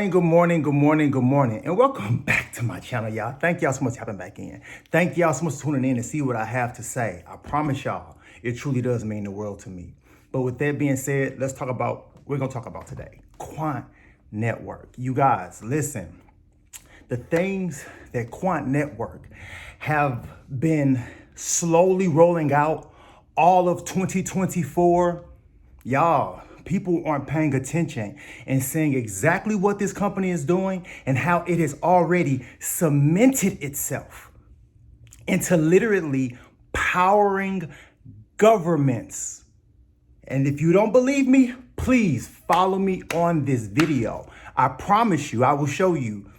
good morning, good morning, good morning, and welcome back to my channel, y'all. Thank y'all so much for hopping back in. Thank y'all so much for tuning in to see what I have to say. I promise y'all, it truly does mean the world to me. But with that being said, let's talk about what we're gonna talk about today. Quant Network. You guys, listen, the things that Quant Network have been slowly rolling out all of 2024, y'all, people aren't paying attention and seeing exactly what this company is doing and how it has already cemented itself into literally powering governments. And if you don't believe me, please follow me on this video. I promise you, I will show you.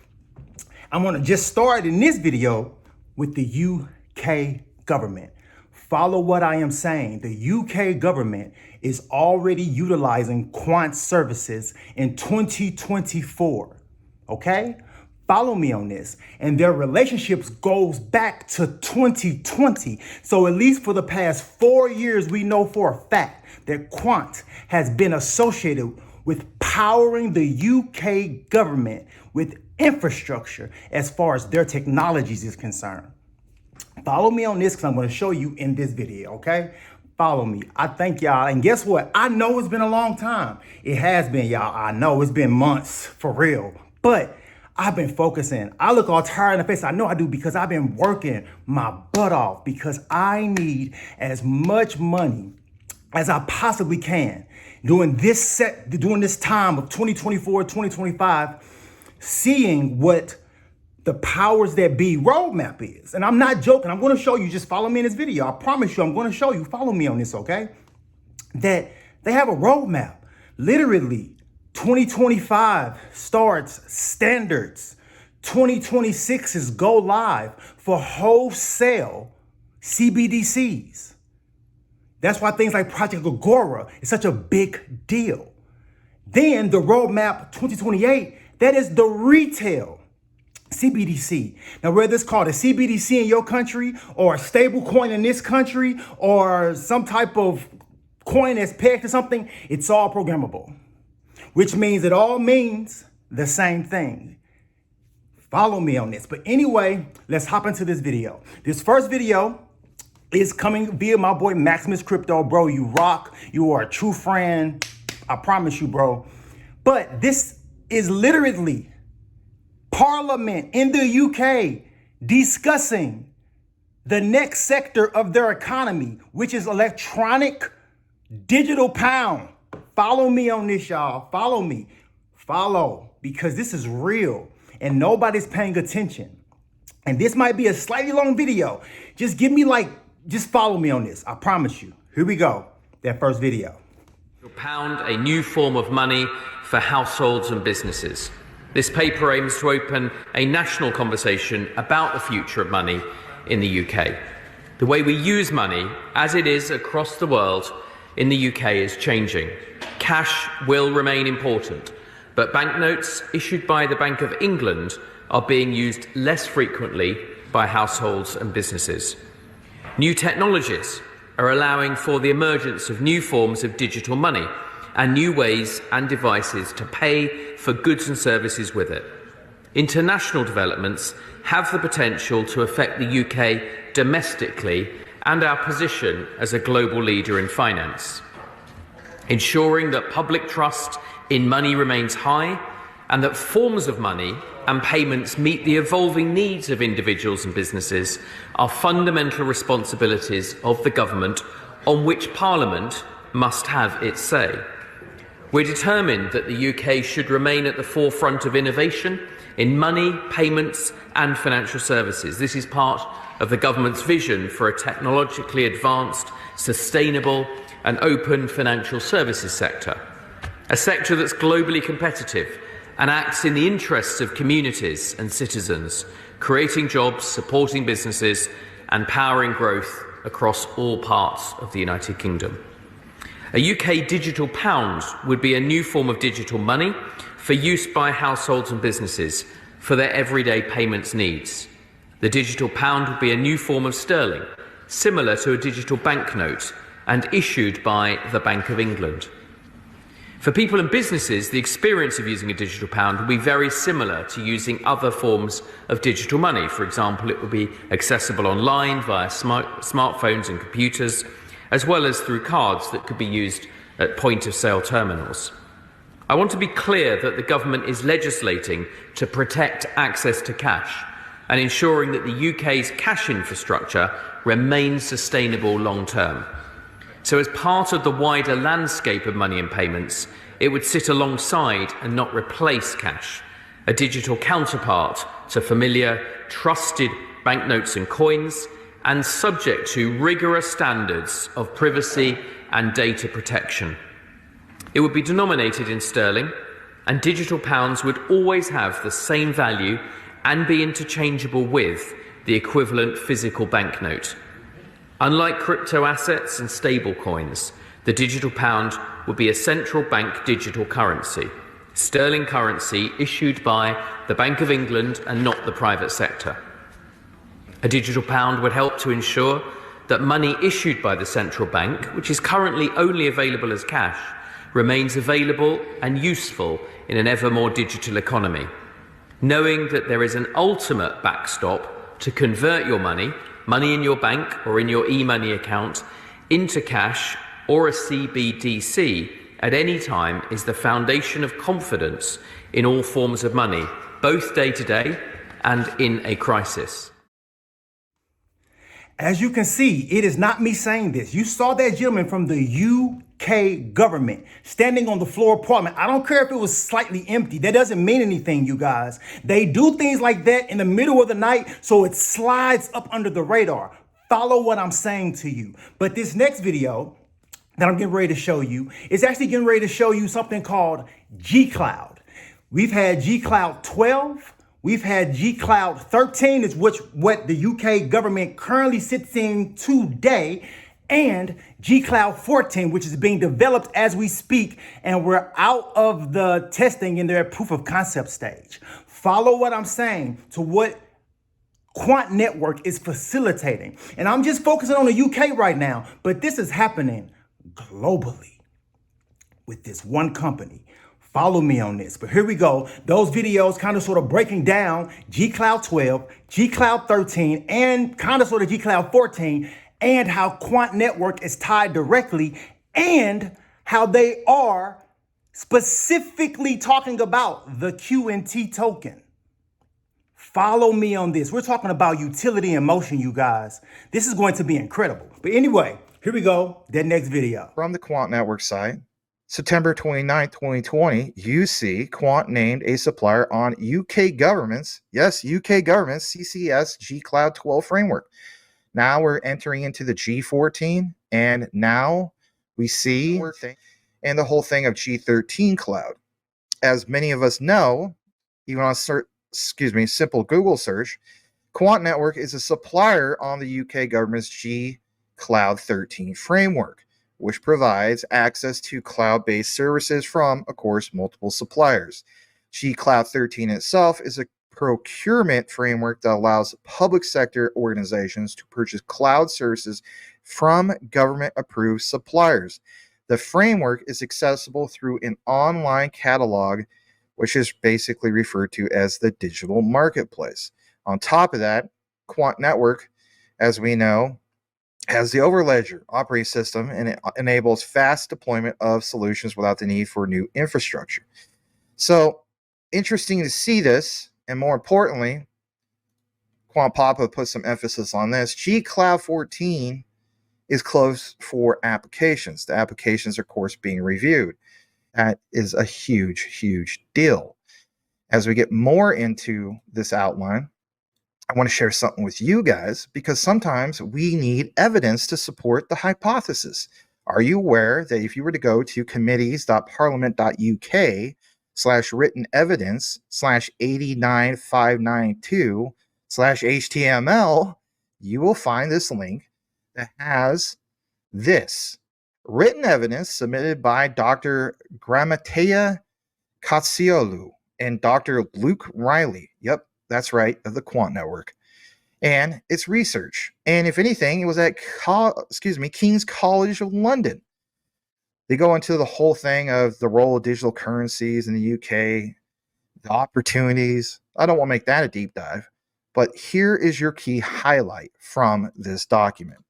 I'm gonna just start in this video with the UK government. Follow what I am saying. The UK government is already utilizing quant services in 2024, okay? Follow me on this. And their relationships goes back to 2020. So at least for the past 4 years, we know for a fact that Quant has been associated with powering the UK government with infrastructure as far as their technologies is concerned. Follow me on this because I'm going to show you in this video, okay? Follow me. I thank y'all. And guess what? I know it's been a long time. It has been, y'all. I know it's been months for real. But I've been focusing. I look all tired in the face. I know I do because I've been working my butt off because I need as much money as I possibly can during this time of 2024, 2025, seeing what the powers that be roadmap is. And I'm not joking. I'm going to show you. Just follow me in this video. I promise you, I'm going to show you. Follow me on this, okay? That they have a roadmap. Literally, 2025 starts standards. 2026 is go live for wholesale CBDCs. That's why things like Project Agora is such a big deal. Then the roadmap 2028, that is the retail CBDC. Now, whether it's called a CBDC in your country or a stable coin in this country or some type of coin that's pegged to something, it's all programmable, which means it all means the same thing. Follow me on this. But anyway, let's hop into this video. This first video is coming via my boy Maximus Crypto. Bro, you rock. You are a true friend. I promise you, bro. But this is literally Parliament in the UK discussing the next sector of their economy, which is electronic digital pound. Follow me on this, y'all. Follow me. Follow, because this is real and nobody's paying attention. And this might be a slightly long video. Just follow me on this. I promise you. Here we go. That first video. Pound, a new form of money for households and businesses. This paper aims to open a national conversation about the future of money in the UK. The way we use money, as it is across the world, in the UK is changing. Cash will remain important, but banknotes issued by the Bank of England are being used less frequently by households and businesses. New technologies are allowing for the emergence of new forms of digital money and new ways and devices to pay for goods and services with it. International developments have the potential to affect the UK domestically and our position as a global leader in finance. Ensuring that public trust in money remains high and that forms of money and payments meet the evolving needs of individuals and businesses are fundamental responsibilities of the government on which Parliament must have its say. We're determined that the UK should remain at the forefront of innovation in money, payments and financial services. This is part of the government's vision for a technologically advanced, sustainable and open financial services sector. A sector that's globally competitive and acts in the interests of communities and citizens, creating jobs, supporting businesses and powering growth across all parts of the United Kingdom. A UK digital pound would be a new form of digital money for use by households and businesses for their everyday payments needs. The digital pound would be a new form of sterling, similar to a digital banknote and issued by the Bank of England. For people and businesses, the experience of using a digital pound will be very similar to using other forms of digital money. For example, it will be accessible online via smartphones and computers, as well as through cards that could be used at point-of-sale terminals. I want to be clear that the government is legislating to protect access to cash and ensuring that the UK's cash infrastructure remains sustainable long-term. So as part of the wider landscape of money and payments, it would sit alongside and not replace cash, a digital counterpart to familiar, trusted banknotes and coins, and subject to rigorous standards of privacy and data protection. It would be denominated in sterling, and digital pounds would always have the same value and be interchangeable with the equivalent physical banknote. Unlike crypto assets and stablecoins, the digital pound would be a central bank digital currency, sterling currency issued by the Bank of England and not the private sector. A digital pound would help to ensure that money issued by the central bank, which is currently only available as cash, remains available and useful in an ever more digital economy, knowing that there is an ultimate backstop to convert your money in your bank or in your e-money account, into cash or a CBDC at any time is the foundation of confidence in all forms of money, both day to day and in a crisis. As you can see, it is not me saying this. You saw that gentleman from the UK government standing on the floor of Parliament. I don't care if it was slightly empty. That doesn't mean anything, you guys. They do things like that in the middle of the night, so it slides up under the radar. Follow what I'm saying to you. But this next video that I'm getting ready to show you is actually getting ready to show you something called G-Cloud. We've had G-Cloud 12. We've had G-Cloud 13, is what the UK government currently sits in today, and G-Cloud 14, which is being developed as we speak, and we're out of the testing and they're at proof of concept stage. Follow what I'm saying to what Quant Network is facilitating. And I'm just focusing on the UK right now, but this is happening globally with this one company. Follow me on this. But here we go. Those videos kind of sort of breaking down G-Cloud 12, G-Cloud 13, and kind of sort of G-Cloud 14, and how Quant Network is tied directly, and how they are specifically talking about the QNT token. Follow me on this. We're talking about utility in motion, you guys. This is going to be incredible. But anyway, here we go. That next video. From the Quant Network site, September 29, 2020, you see Quant named a supplier on UK government's, yes, UK government's CCS G-Cloud 12 framework. Now we're entering into the G14, and now we see and the whole thing of G13 cloud. As many of us know, even on a simple Google search, Quant Network is a supplier on the UK government's G-Cloud 13 framework, which provides access to cloud-based services from, of course, multiple suppliers. G-Cloud 13 itself is a procurement framework that allows public sector organizations to purchase cloud services from government-approved suppliers. The framework is accessible through an online catalog, which is basically referred to as the digital marketplace. On top of that, Quant Network, as we know, has the Overledger operating system, and it enables fast deployment of solutions without the need for new infrastructure. So interesting to see this, and more importantly, Quant Papa put some emphasis on this. G-Cloud 14 is closed for applications. The applications are, of course, being reviewed. That is a huge, huge deal. As we get more into this outline, I want to share something with you guys, because sometimes we need evidence to support the hypothesis. Are you aware that if you were to go to committees.parliament.uk/written evidence/89592/HTML, you will find this link that has this written evidence submitted by Dr. Gramatea Katsiolu and Dr. Luke Riley. Yep, that's right, of the Quant Network. And it's research. And if anything, it was at King's College of London. They go into the whole thing of the role of digital currencies in the UK, the opportunities. I don't want to make that a deep dive, but here is your key highlight from this document.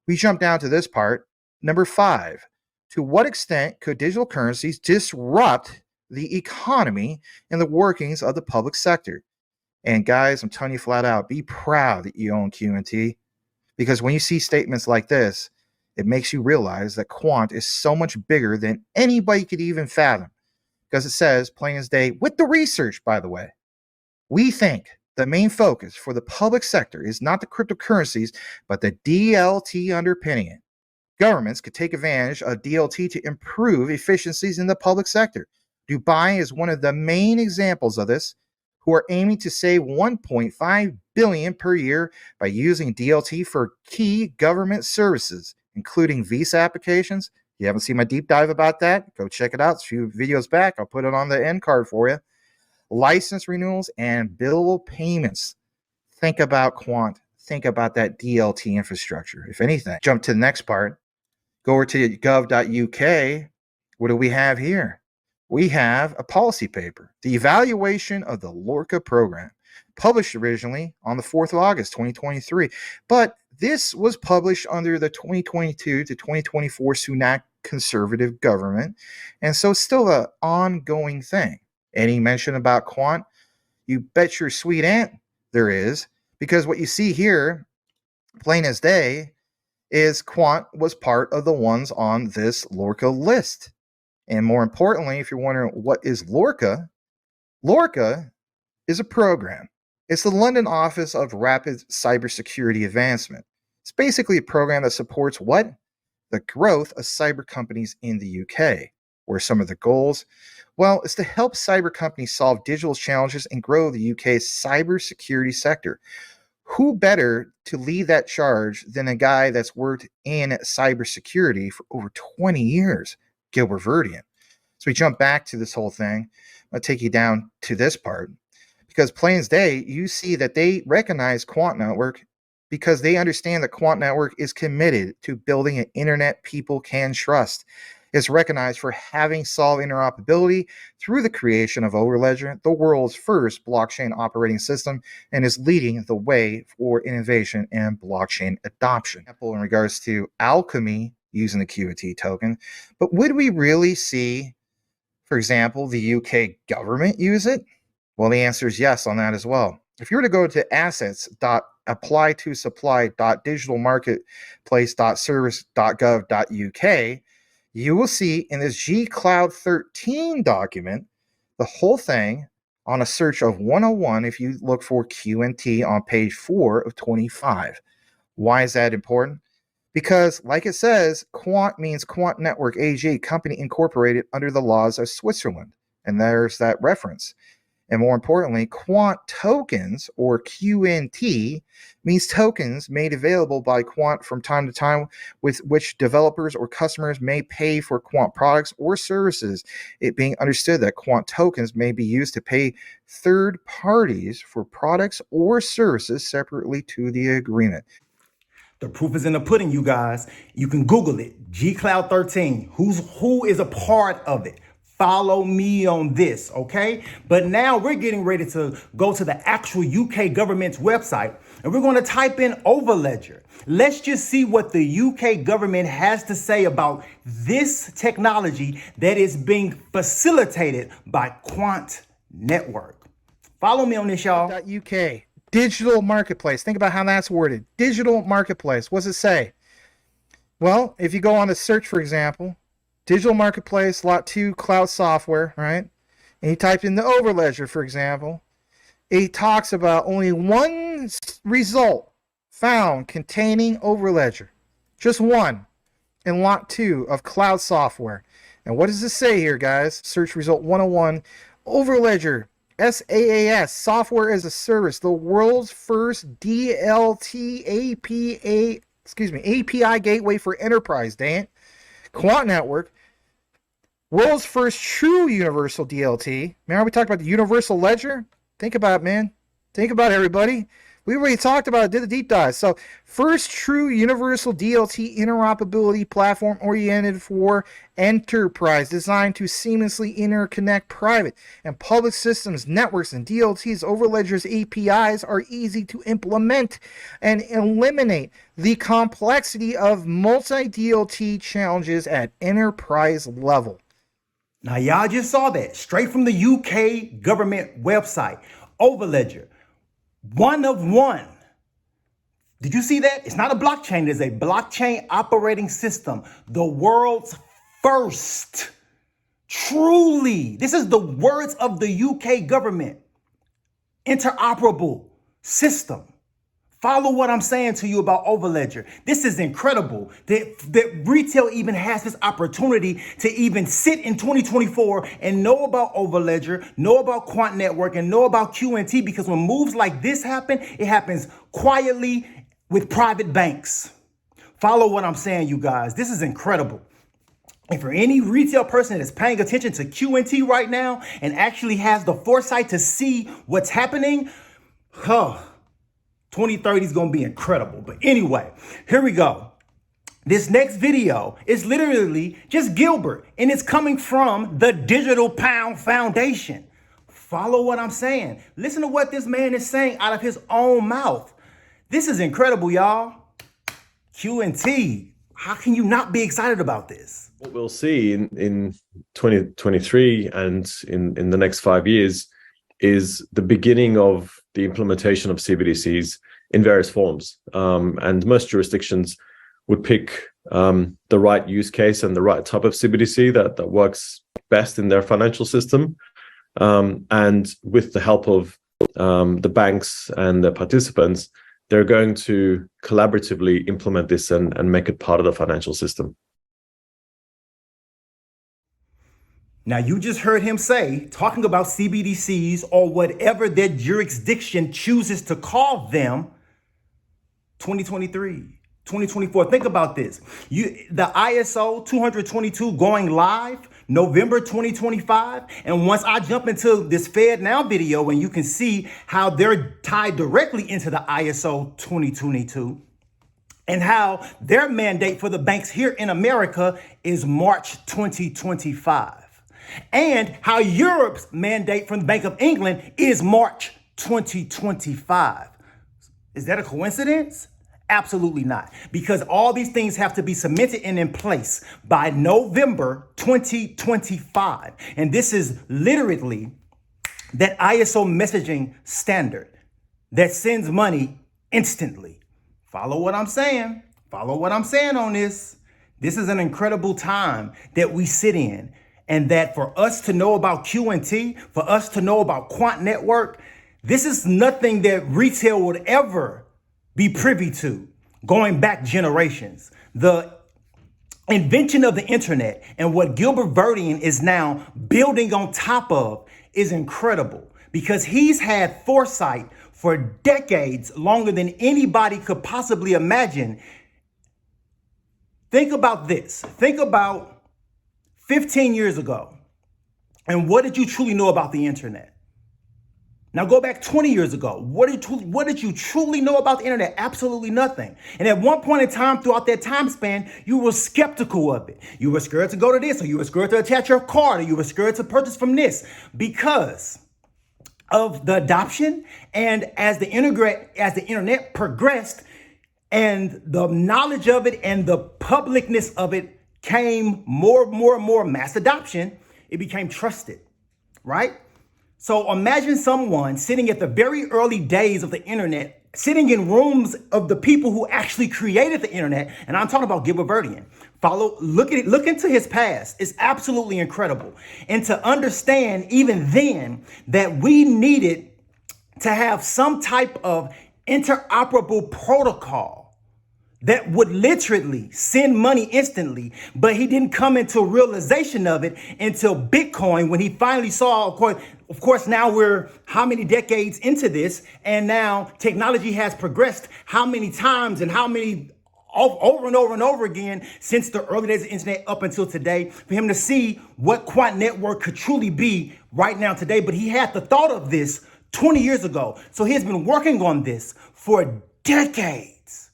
We jump down to this part, number 5. To what extent could digital currencies disrupt the economy and the workings of the public sector? And guys, I'm telling you flat out, be proud that you own QNT, because when you see statements like this, it makes you realize that Quant is so much bigger than anybody could even fathom. Because it says, plain as day, with the research, by the way, we think the main focus for the public sector is not the cryptocurrencies, but the DLT underpinning it. Governments could take advantage of DLT to improve efficiencies in the public sector. Dubai is one of the main examples of this, who are aiming to save 1.5 billion per year by using DLT for key government services, including visa applications. You haven't seen my deep dive about that? Go check it out. It's a few videos back. I'll put it on the end card for you. License renewals and bill payments. Think about Quant. Think about that DLT infrastructure. If anything, jump to the next part. Go over to gov.uk. What do we have here? We have a policy paper, the evaluation of the LORCA program, published originally on the 4th of August, 2023. But this was published under the 2022 to 2024 Sunak conservative government. And so it's still an ongoing thing. Any mention about Quant? You bet your sweet aunt there is, because what you see here, plain as day, is Quant was part of the ones on this LORCA list. And more importantly, if you're wondering what is LORCA, LORCA is a program. It's the London Office of Rapid Cybersecurity Advancement. It's basically a program that supports what? The growth of cyber companies in the UK. What are some of the goals? Well, it's to help cyber companies solve digital challenges and grow the UK's cybersecurity sector. Who better to lead that charge than a guy that's worked in cybersecurity for over 20 years, Gilbert Verdian? So we jump back to this whole thing. I'm going to take you down to this part, because plain as day, you see that they recognize Quant Network because they understand that Quant Network is committed to building an internet people can trust. It's recognized for having solved interoperability through the creation of Overledger, the world's first blockchain operating system, and is leading the way for innovation and blockchain adoption. In regards to Alchemy using the QNT token, but would we really see, for example, the UK government use it? Well, the answer is yes on that as well. If you were to go to assets.apply-to-supply.digitalmarketplace.service.gov.uk, you will see in this G-Cloud 13 document, the whole thing on a search of 101 if you look for QNT on page 4 of 25. Why is that important? Because, like it says, Quant means Quant Network AG, company incorporated under the laws of Switzerland. And there's that reference. And more importantly, Quant tokens, or QNT, means tokens made available by Quant from time to time with which developers or customers may pay for Quant products or services. It being understood that Quant tokens may be used to pay third parties for products or services separately to the agreement. The proof is in the pudding, you guys. You can Google it. G-Cloud 13. Who is a part of it? Follow me on this, okay? But now we're getting ready to go to the actual UK government's website, and we're going to type in Overledger. Let's just see what the UK government has to say about this technology that is being facilitated by Quant Network. Follow me on this, y'all. UK. Digital marketplace. Think about how that's worded. Digital marketplace. What does it say? Well, if you go on the search, for example, digital marketplace, lot 2, cloud software, right? And you type in the Overledger, for example, it talks about only one result found containing Overledger. Just one in lot 2 of cloud software. And what does it say here, guys? Search result 101, Overledger. SaaS, software as a service, the world's first DLT API gateway for enterprise, dang it. Quant Network, world's first true universal DLT. Remember we talked about the universal ledger? Think about it, man. Think about it, everybody. We already talked about it, did a deep dive. So, first true universal DLT interoperability platform oriented for enterprise, designed to seamlessly interconnect private and public systems, networks, and DLTs. Overledger's APIs are easy to implement and eliminate the complexity of multi-DLT challenges at enterprise level. Now, y'all just saw that straight from the UK government website. Overledger, one of one. Did you see that? It's not a blockchain. It is a blockchain operating system. The world's first. Truly. This is the words of the UK government. Interoperable system. Follow what I'm saying to you about Overledger. This is incredible that retail even has this opportunity to even sit in 2024 and know about Overledger, know about Quant Network, and know about QNT, because when moves like this happen, it happens quietly with private banks. Follow what I'm saying, you guys. This is incredible. And for any retail person that is paying attention to QNT right now and actually has the foresight to see what's happening, 2030 is going to be incredible. But anyway, here we go. This next video is literally just Gilbert, and it's coming from the Digital Pound Foundation. Follow what I'm saying. Listen to what this man is saying out of his own mouth. This is incredible, y'all. QNT, how can you not be excited about this? What we'll see in 2023 and in the next 5 years is the beginning of the implementation of CBDCs in various forms. And most jurisdictions would pick the right use case and the right type of CBDC that works best in their financial system. And with the help of the banks and the participants, they're going to collaboratively implement this and make it part of the financial system. Now, you just heard him say, talking about CBDCs or whatever their jurisdiction chooses to call them, 2023, 2024. Think about this. The ISO 222 going live November 2025. And once I jump into this Fed Now video, and you can see how they're tied directly into the ISO 2022 and how their mandate for the banks here in America is March 2025. And how Europe's mandate from the Bank of England is March 2025. Is that a coincidence? Absolutely not. Because all these things have to be cemented and in place by November 2025. And this is literally that ISO messaging standard that sends money instantly. Follow what I'm saying. Follow what I'm saying on this. This is an incredible time that we sit in. And that for us to know about QNT, for us to know about Quant Network, this is nothing that retail would ever be privy to going back generations. The invention of the internet and what Gilbert Verdian is now building on top of is incredible, because he's had foresight for decades, longer than anybody could possibly imagine. Think about this. Think about 15 years ago, and what did you truly know about the internet? Now go back 20 years ago. What did you truly know about the internet? Absolutely nothing. And at one point in time throughout that time span, you were skeptical of it. You were scared to go to this, or you were scared to attach your card, or you were scared to purchase from this, because of the adoption. And as the internet progressed and the knowledge of it and the publicness of it came more and more mass adoption, it became trusted, right? So imagine someone sitting at the very early days of the internet, sitting in rooms of the people who actually created the internet. And I'm talking about Gilbert Verdian. Look into his past. It's absolutely incredible. And to understand even then that we needed to have some type of interoperable protocol that would literally send money instantly, but he didn't come into realization of it until Bitcoin, when he finally saw, of course, now we're how many decades into this, and now technology has progressed how many times and how many over and over and over again since the early days of the internet up until today, for him to see what Quant Network could truly be right now today. But he had the thought of this 20 years ago. So he has been working on this for decades.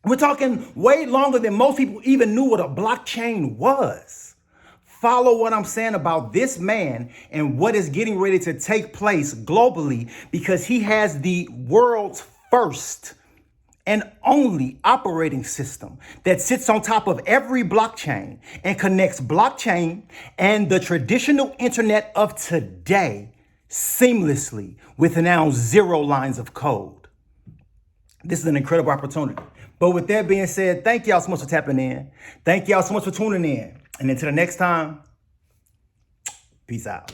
We're talking way longer than most people even knew what a blockchain was. Follow what I'm saying about this man and what is getting ready to take place globally, because he has the world's first and only operating system that sits on top of every blockchain and connects blockchain and the traditional internet of today seamlessly with now 0 lines of code. This is an incredible opportunity. But with that being said, thank y'all so much for tapping in. Thank y'all so much for tuning in. And until the next time, peace out.